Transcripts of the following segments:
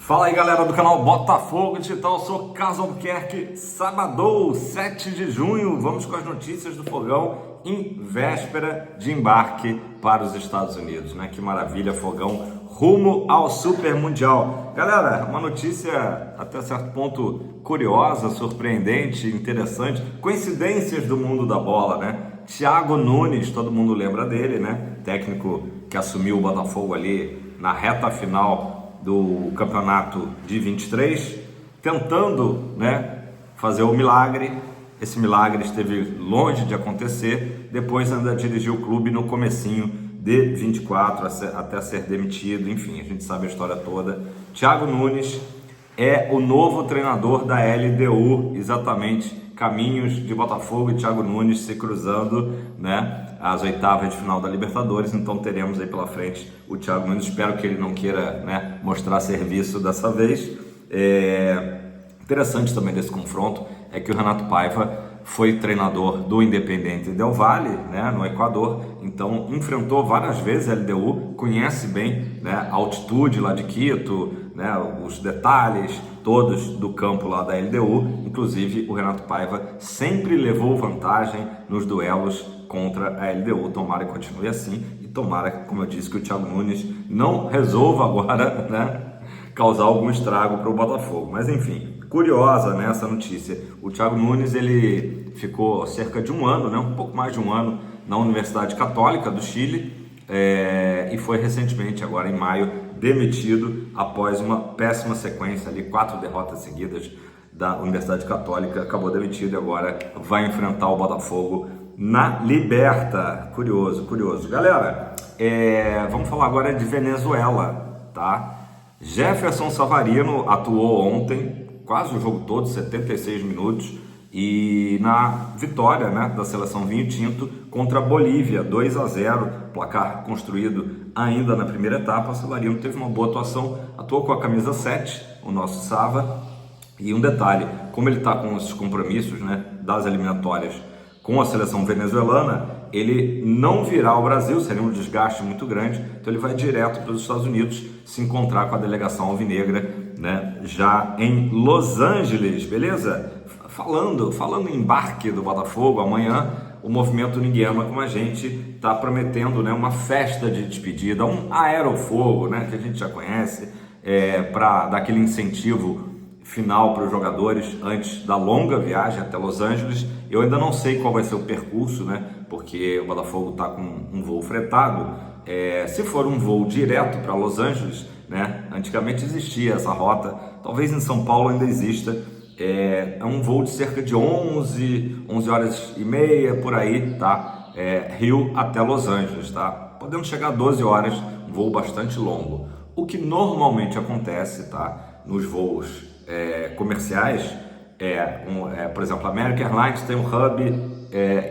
Fala aí, galera do canal Botafogo Digital, eu sou Carlos Albuquerque. Sábado, 7 de junho, vamos com as notícias do Fogão em véspera de embarque para os Estados Unidos, né? Que maravilha, Fogão rumo ao Super Mundial. Galera, uma notícia até certo ponto curiosa, surpreendente, interessante, coincidências do mundo da bola, né? Thiago Nunes, todo mundo lembra dele, né? Técnico que assumiu o Botafogo ali na reta final do campeonato de 23, tentando, né, fazer o milagre. Esse milagre esteve longe de acontecer. Depois ainda dirigiu o clube no comecinho de 24 até ser demitido. Enfim, a gente sabe a história toda. Thiago Nunes é o novo treinador da LDU, exatamente. Caminhos de Botafogo e Thiago Nunes se cruzando, né, às oitavas de final da Libertadores. Então teremos aí pela frente o Thiago Nunes. Espero que ele não queira, né, mostrar serviço dessa vez. Interessante também desse confronto é que o Renato Paiva foi treinador do Independiente Del Valle, né, no Equador. Então enfrentou várias vezes a LDU, conhece bem, né, a altitude lá de Quito, né, os detalhes todos do campo lá da LDU. Inclusive o Renato Paiva sempre levou vantagem nos duelos contra a LDU. Tomara que continue assim e tomara, como eu disse, que o Thiago Nunes não resolva agora, né, causar algum estrago para o Botafogo. Mas enfim, curiosa, né, essa notícia. O Thiago Nunes, ele ficou cerca de um ano, né, um pouco mais de um ano na Universidade Católica do Chile, e foi recentemente, agora em maio, demitido após uma péssima sequência ali, 4 derrotas seguidas da Universidade Católica. Acabou demitido e agora vai enfrentar o Botafogo na Liberta. Curioso, curioso. Galera, vamos falar agora de Venezuela, tá? Jefferson Savarino atuou ontem, quase o jogo todo, 76 minutos, e na vitória, né, da seleção vinho tinto contra a Bolívia, 2-0, placar construído ainda na primeira etapa. O Savarino teve uma boa atuação, atuou com a camisa 7, o nosso Sava. E um detalhe, como ele está com esses compromissos, né, das eliminatórias com a seleção venezuelana, ele não virá ao Brasil, seria um desgaste muito grande, então ele vai direto para os Estados Unidos se encontrar com a delegação alvinegra, né, já em Los Angeles, beleza? Falando em embarque do Botafogo, amanhã o movimento Ninguém Ama Como a Gente está prometendo, né, uma festa de despedida, um aerofogo, né, que a gente já conhece, para dar aquele incentivo final para os jogadores antes da longa viagem até Los Angeles. Eu ainda não sei qual vai ser o percurso, né, porque o Botafogo está com um voo fretado. Se for um voo direto para Los Angeles, né, antigamente existia essa rota, talvez em São Paulo ainda exista. É um voo de cerca de 11 horas e meia, por aí, tá? Rio até Los Angeles, tá? Podendo chegar a 12 horas, um voo bastante longo. O que normalmente acontece, tá, nos voos comerciais, por exemplo, a American Airlines tem um hub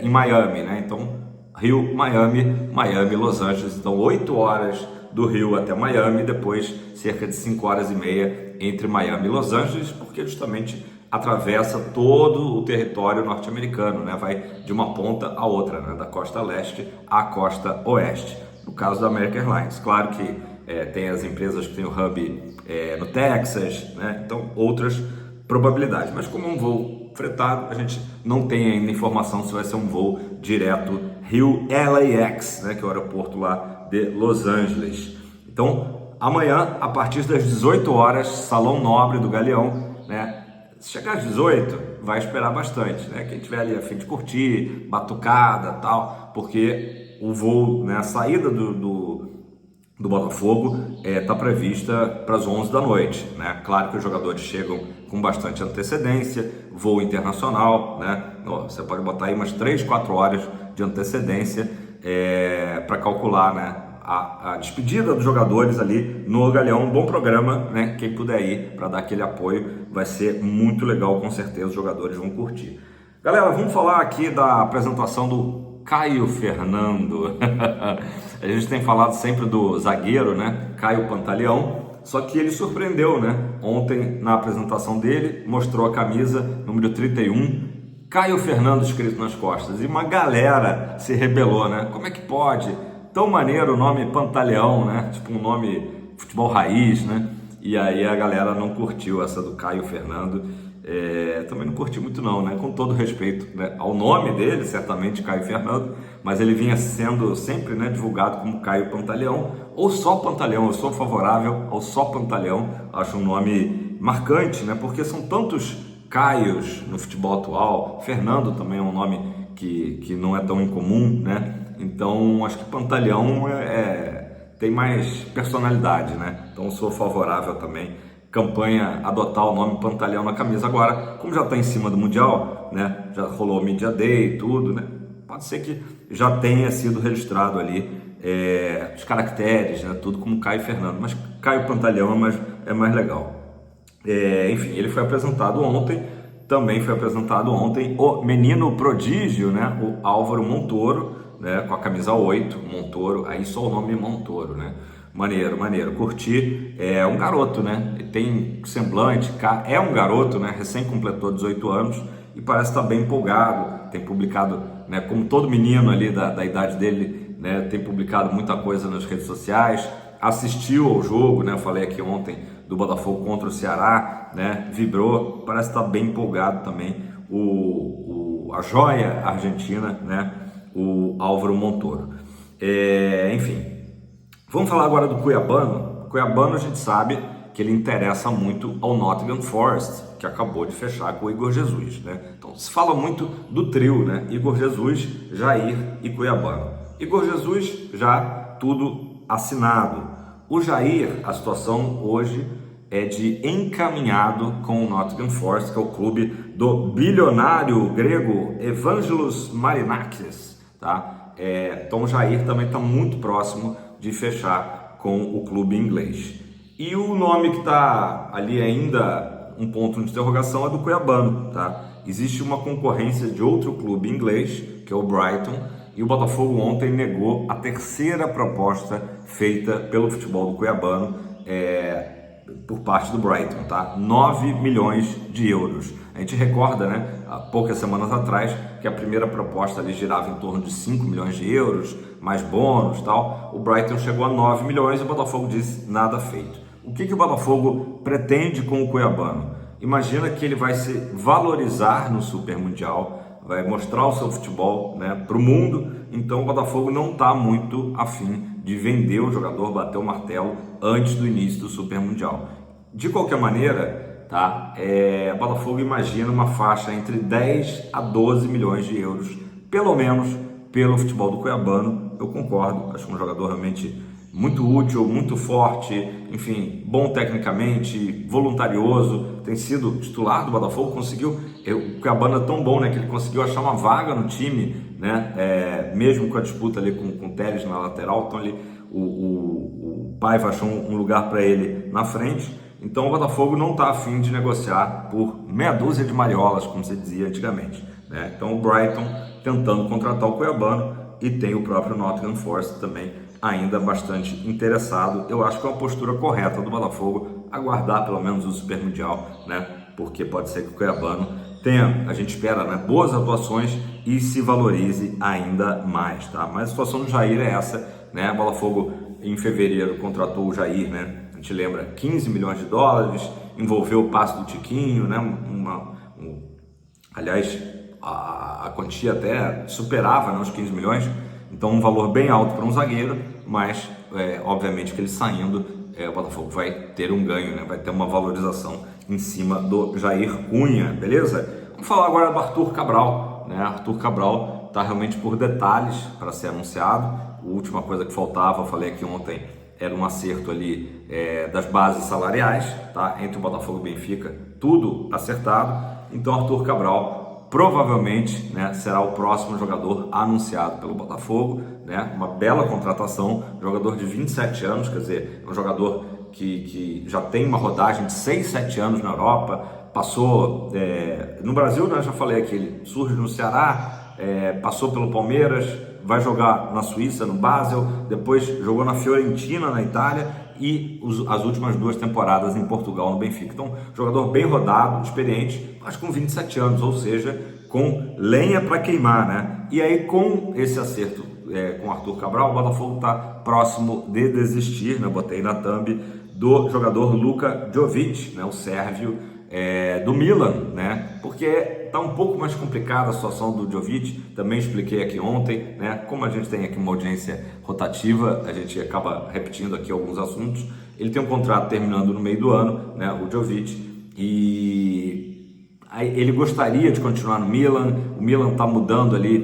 em Miami, né? Então, Rio, Miami, Los Angeles. Então, 8 horas do Rio até Miami, depois cerca de 5 horas e meia entre Miami e Los Angeles, porque justamente atravessa todo o território norte-americano, né? Vai de uma ponta a outra, né? Da costa leste à costa oeste. No caso da American Airlines, claro que tem as empresas que têm o hub no Texas, né? Então outras probabilidades, mas como é um voo fretado, a gente não tem ainda informação se vai ser um voo direto Rio LAX, né? Que é o aeroporto lá de Los Angeles. Então amanhã, a partir das 18 horas, Salão Nobre do Galeão, né? Se chegar às 18, vai esperar bastante, né? Quem tiver ali a fim de curtir, batucada, tal, porque o voo, né, a saída do Botafogo está prevista para as 11 da noite, né? Claro que os jogadores chegam com bastante antecedência, voo internacional, né? Você pode botar aí umas 3, 4 horas de antecedência para calcular, né, a despedida dos jogadores ali no Galeão. Um bom programa, né? Quem puder ir para dar aquele apoio vai ser muito legal, com certeza os jogadores vão curtir. Galera, vamos falar aqui da apresentação do Caio Fernando. A gente tem falado sempre do zagueiro, né, Caio Pantaleão, só que ele surpreendeu, né? Ontem na apresentação dele mostrou a camisa número 31, Caio Fernando escrito nas costas, e uma galera se rebelou, né? Como é que pode? Tão maneiro o nome Pantaleão, né? Tipo um nome futebol raiz, né? e aí a galera não curtiu essa do Caio Fernando. Também não curti muito não, né? Com todo respeito, né, ao nome dele, certamente Caio Fernando, mas ele vinha sendo sempre, né, divulgado como Caio Pantaleão ou só Pantaleão. Eu sou favorável ao só Pantaleão, acho um nome marcante, né? Porque são tantos Caios no futebol atual. Fernando também é um nome que não é tão incomum, né? Então acho que Pantaleão tem mais personalidade, né? Então sou favorável também. Campanha adotar o nome Pantaleão na camisa. Agora, como já está em cima do Mundial, né? Já rolou o Media Day e tudo, né? Pode ser que já tenha sido registrado ali os caracteres, né? Tudo como Caio Fernando, mas Caio Pantaleão é mais legal. Enfim, ele foi apresentado ontem. Também foi apresentado ontem o menino prodígio, né? O Álvaro Montoro, né? Com a camisa 8, Montoro, aí só o nome Montoro, né? Maneiro, maneiro, curti. É um garoto, né? Ele tem semblante, é um garoto, né? Recém completou 18 anos e parece estar bem empolgado. Tem publicado, né? Como todo menino ali da idade dele, né? Tem publicado muita coisa nas redes sociais. Assistiu ao jogo, né? Eu falei aqui ontem do Botafogo contra o Ceará, né? Vibrou, parece estar bem empolgado também. A joia argentina, né? O Álvaro Montoro. Enfim. Vamos falar agora do Cuiabano. O Cuiabano a gente sabe que ele interessa muito ao Nottingham Forest, que acabou de fechar com o Igor Jesus, né? Então se fala muito do trio, né? Igor Jesus, Jair e Cuiabano. Igor Jesus já tudo assinado. O Jair, a situação hoje é de encaminhado com o Nottingham Forest, que é o clube do bilionário grego Evangelos Marinakis, tá? Então o Jair também está muito próximo de fechar com o clube inglês. E o nome que está ali ainda um ponto de interrogação é do Cuiabano, tá? Existe uma concorrência de outro clube inglês, que é o Brighton, e o Botafogo ontem negou a terceira proposta feita pelo futebol do Cuiabano por parte do Brighton, tá? 9 milhões de euros. A gente recorda, né, há poucas semanas atrás, que a primeira proposta ali girava em torno de 5 milhões de euros, mais bônus e tal. O Brighton chegou a 9 milhões e o Botafogo disse nada feito. O que o Botafogo pretende com o Cuiabano? Imagina que ele vai se valorizar no Super Mundial, vai mostrar o seu futebol, né, para o mundo. Então o Botafogo não está muito afim de vender o jogador, bater o martelo antes do início do Super Mundial. De qualquer maneira, tá? O Botafogo imagina uma faixa entre 10 a 12 milhões de euros, pelo menos pelo futebol do Cuiabano. Eu concordo, acho que é um jogador realmente muito útil, muito forte, enfim, bom tecnicamente, voluntarioso, tem sido titular do Botafogo, conseguiu, o Cuiabano é tão bom, né, que ele conseguiu achar uma vaga no time, né, mesmo com a disputa ali com o Telles na lateral. Então ali o Paiva achou um lugar para ele na frente. Então o Botafogo não está afim de negociar por meia dúzia de mariolas, como se dizia antigamente, né? Então o Brighton tentando contratar o Cuiabano, e tem o próprio Nottingham Forest também ainda bastante interessado. Eu acho que é uma postura correta do Botafogo aguardar pelo menos o Super Mundial, né? Porque pode ser que o Cuiabano tenha, a gente espera, né, boas atuações e se valorize ainda mais, tá? Mas a situação do Jair é essa, né? O Botafogo em fevereiro contratou o Jair, né? A gente lembra, 15 milhões de dólares, envolveu o passe do Tiquinho, né? Aliás, a quantia até superava, né, os 15 milhões, então um valor bem alto para um zagueiro, mas obviamente que ele saindo, o Botafogo vai ter um ganho, né? Vai ter uma valorização em cima do Jair Cunha, beleza? Vamos falar agora do Arthur Cabral, né? Arthur Cabral está realmente por detalhes para ser anunciado. A última coisa que faltava, eu falei aqui ontem, era um acerto ali das bases salariais, tá? Entre o Botafogo e o Benfica, tudo acertado. Então Arthur Cabral provavelmente, né, será o próximo jogador anunciado pelo Botafogo, né? Uma bela contratação, jogador de 27 anos, quer dizer, é um jogador que já tem uma rodagem de 6, 7 anos na Europa, passou no Brasil, né, já falei aqui, ele surge no Ceará, passou pelo Palmeiras, vai jogar na Suíça, no Basel, depois jogou na Fiorentina, na Itália, e as últimas 2 temporadas em Portugal, no Benfica. Então, jogador bem rodado, experiente, mas com 27 anos, ou seja, com lenha para queimar, né? E aí, com esse acerto com Arthur Cabral, o Botafogo está próximo de desistir, né? Botei na thumb do jogador Luka Jovic, né, o sérvio do Milan, né, porque está um pouco mais complicada a situação do Jovic, também expliquei aqui ontem, né, como a gente tem aqui uma audiência rotativa, a gente acaba repetindo aqui alguns assuntos. Ele tem um contrato terminando no meio do ano, né, o Jovic, e ele gostaria de continuar no Milan. O Milan está mudando ali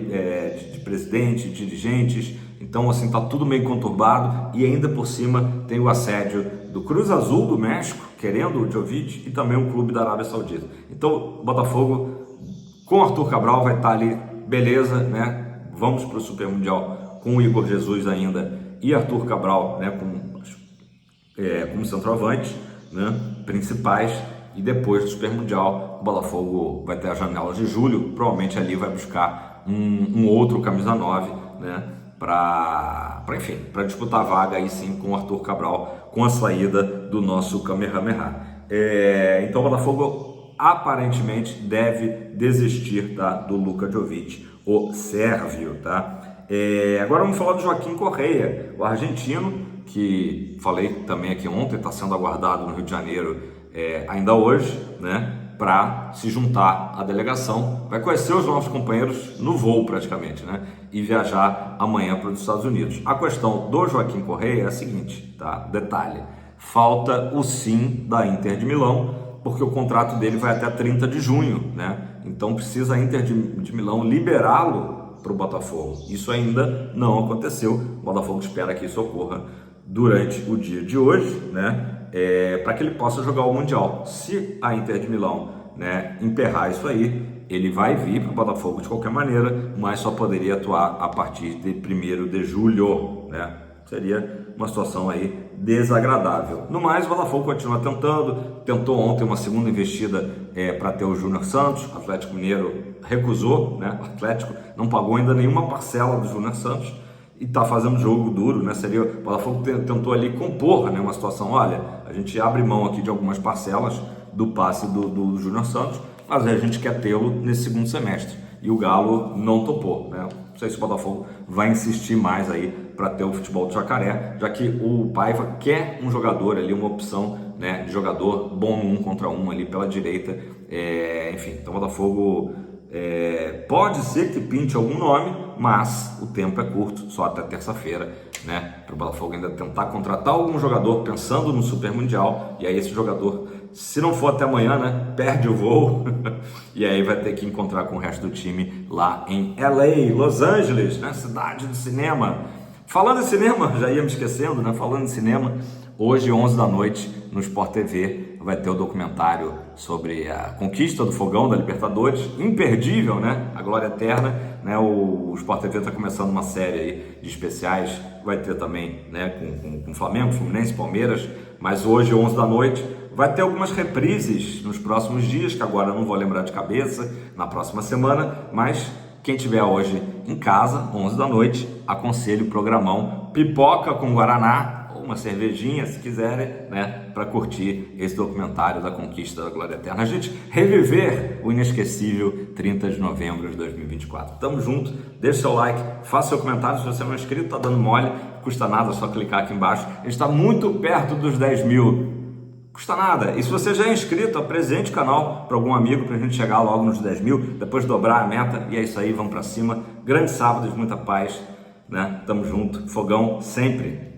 de presidente, de dirigentes, então assim está tudo meio conturbado, e ainda por cima tem o assédio do Cruz Azul do México querendo o Jovic e também o clube da Arábia Saudita. Então o Botafogo com Arthur Cabral vai estar ali, beleza, né? Vamos para o Super Mundial com o Igor Jesus ainda e Arthur Cabral, né, como centroavante, né, principais. E depois do Super Mundial, o Botafogo vai ter a janela de julho, provavelmente ali vai buscar um outro camisa 9, né, para disputar a vaga aí sim com o Arthur Cabral, com a saída do nosso Kamehameha. Então o Botafogo aparentemente deve desistir, tá, do Luka Jovic, o sérvio, tá? Agora vamos falar do Joaquim Correia, o argentino, que falei também aqui ontem, está sendo aguardado no Rio de Janeiro ainda hoje, né, para se juntar à delegação, vai conhecer os novos companheiros no voo praticamente, né, e viajar amanhã para os Estados Unidos. A questão do Joaquim Correia é a seguinte, tá? Detalhe, falta o sim da Inter de Milão, porque o contrato dele vai até 30 de junho, né? Então precisa a Inter de Milão liberá-lo para o Botafogo. Isso ainda não aconteceu. O Botafogo espera que isso ocorra durante o dia de hoje, né? Para que ele possa jogar o Mundial. Se a Inter de Milão, né, emperrar isso aí, ele vai vir para o Botafogo de qualquer maneira, mas só poderia atuar a partir de 1º de julho, né? Seria uma situação aí desagradável. No mais, o Botafogo continua tentou ontem uma segunda investida para ter o Júnior Santos. O Atlético Mineiro recusou, né? O Atlético não pagou ainda nenhuma parcela do Júnior Santos e está fazendo jogo duro, né? O Botafogo tentou ali compor, né, uma situação, olha, a gente abre mão aqui de algumas parcelas do passe do Júnior Santos, mas a gente quer tê-lo nesse segundo semestre. E o Galo não topou, né? Não sei se o Botafogo vai insistir mais aí para ter o futebol do Jacaré, já que o Paiva quer um jogador ali, uma opção, né, de jogador bom no 1 contra 1 ali pela direita. Enfim, então o Botafogo pode ser que pinte algum nome, mas o tempo é curto, só até terça-feira, né, para o Botafogo ainda tentar contratar algum jogador pensando no Super Mundial, e aí esse jogador, se não for até amanhã, né, perde o voo e aí vai ter que encontrar com o resto do time lá em LA, Los Angeles, né, cidade do cinema. Falando em cinema, já ia me esquecendo, né, falando em cinema, hoje 11 da noite no Sport TV vai ter o documentário sobre a conquista do Fogão da Libertadores, imperdível, né, a glória eterna, né. O Sport TV está começando uma série aí de especiais, vai ter também, né, com Flamengo, Fluminense, Palmeiras, mas hoje 11 da noite vai ter algumas reprises nos próximos dias, que agora eu não vou lembrar de cabeça, na próxima semana, mas quem tiver hoje em casa, 11 da noite, aconselho o programão pipoca com guaraná, ou uma cervejinha, se quiserem, né, para curtir esse documentário da conquista da glória eterna. A gente reviver o inesquecível 30 de novembro de 2024. Tamo junto, deixa seu like, faça seu comentário, se você não é inscrito, tá dando mole, não custa nada, é só clicar aqui embaixo. A gente está muito perto dos 10 mil. Custa nada. E se você já é inscrito, apresente o canal para algum amigo para a gente chegar logo nos 10 mil, depois dobrar a meta, e é isso aí, vamos para cima. Grande sábado de muita paz, né? Tamo junto, fogão sempre.